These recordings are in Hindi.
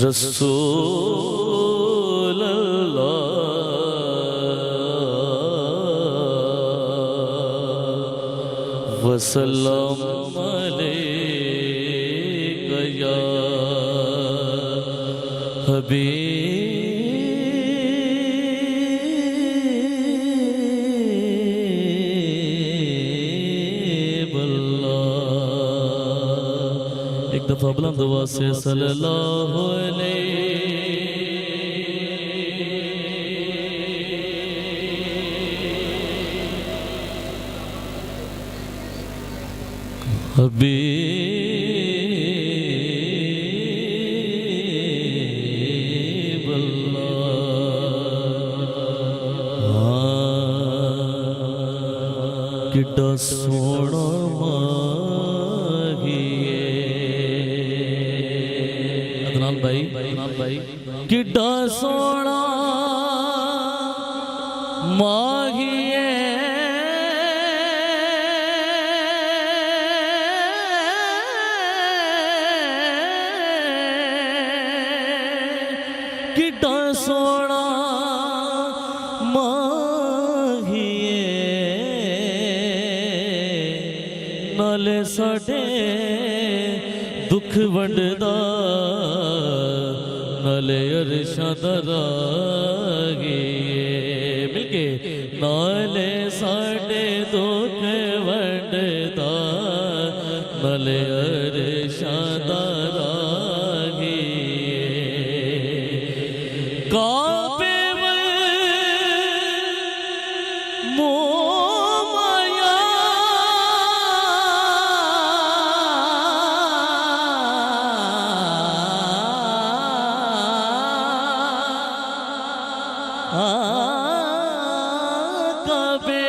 रसूल अल्लाह वसल्लम अलैका या हबीब अल्लाह। एक दफा बुलंद आवाज से सल्लल्लाहु अलैहि हबीब अल्लाह। किड्डा सोना माहिए अदनान भाई किड्डा सोना माहिए किड्डा सोना माहिए नाले साडे दुख वंडदा नाले अरशां दा रागिए मिलके नाले साडे दुख वंडदा नाले अरशां दा काबे मोमाया काबे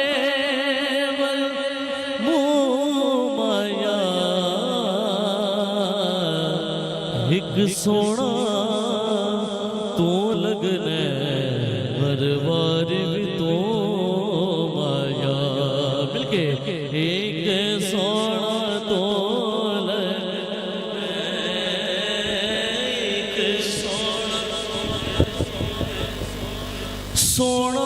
मोमाया एक सोना तू लगने हर बार भी तो माया मिलके एक सोना तो लगने एक सोना सोना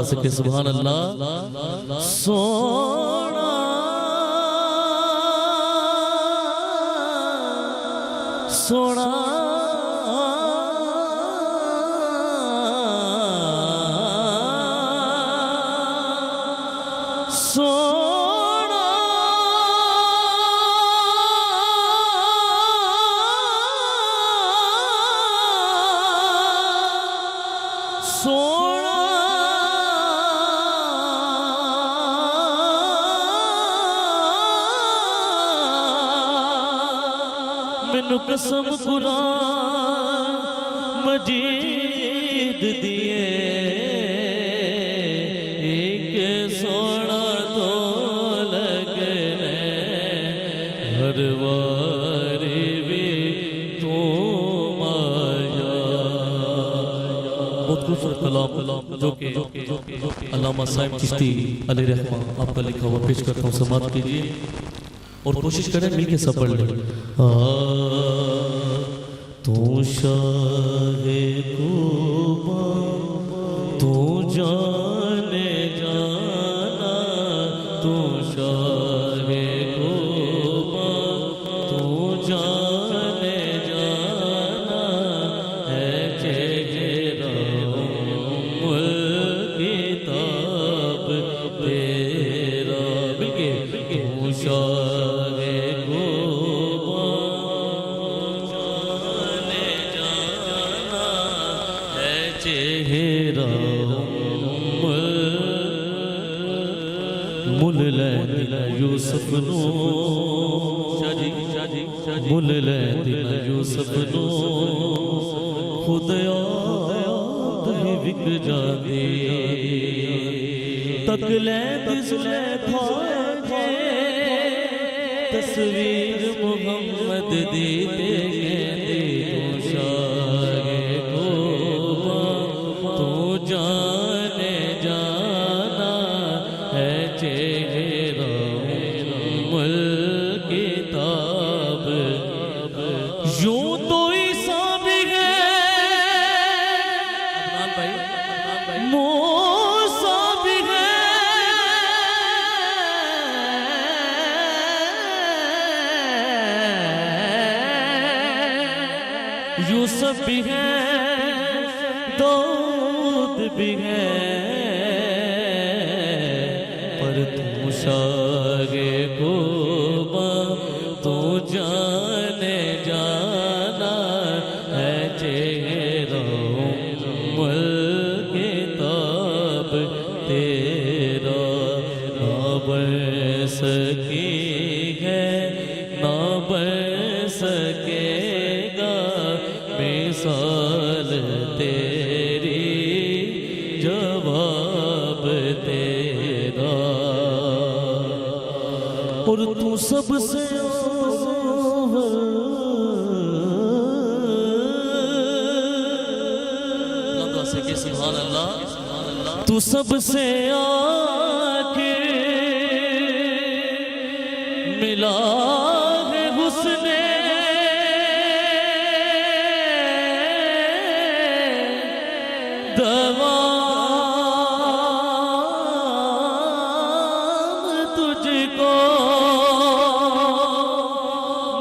सके सुभान अल्लाह। सोना सोना सोना सोना मैनू कसम कुरान मजीद दिए एक सोना तो लगने हर बारी भी तो माया। बहुत खूबसूरत कलाम जो कि अल्लामा साहिब चिश्ती अलैहि रहमा आपका लिखा हुआ पेश करता हूँ, समाप्त कीजिए और कोशिश करें मिलके सब पढ़ लें। तू शाहे कुबा तू जाने जाना तू शाहे कुबा तू जाने जाना है चेहरा उम्मुल किताब तेरा बिल्के तू शाहे चेहरा मुल लैन यूसुफ नो मुल लैन यूसुफ नो खुदया ही विक जाती तक लैन जुलेखा तस्वीर मोहम्मद दी ते तू शाहे को तू यूसुफ भी है, दाऊद भी है, पर तू शागे को तू जाने जाना है चेहरा किताब तेरा ना बन सकी है ना बन सकेगा मिसाल तेरी जवाब तेरा। और तू सबसे सुभान अल्लाह, तू सबसे आके मिला है हुस्ने तुझको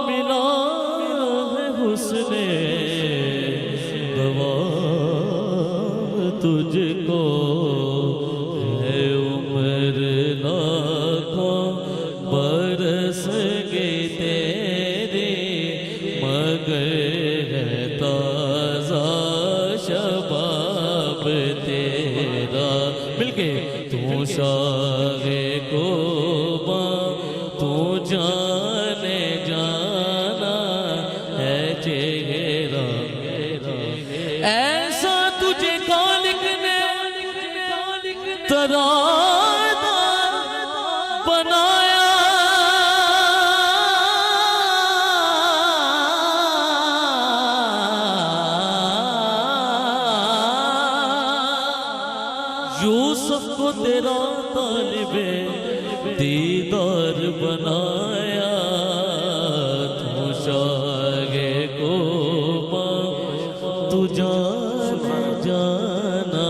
मिला है हुस्ने तुझको है उम्र लाखों बरस गई तेरी मगर है ताज़ा शबाब तेरा। मिलके तू शागे को तू जाने जाना है चेहरा ऐसा तुझे तराना बनाया। यूसुफ को तेरा तालिबे दीदार बनाया। तू शागे को तू जाना जाना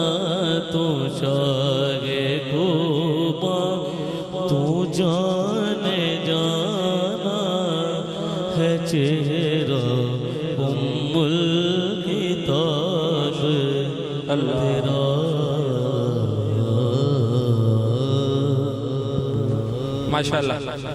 तू शागे तू जाने जाना है चेहरा उम्मुल किताब तेरा। माशाअल्लाह।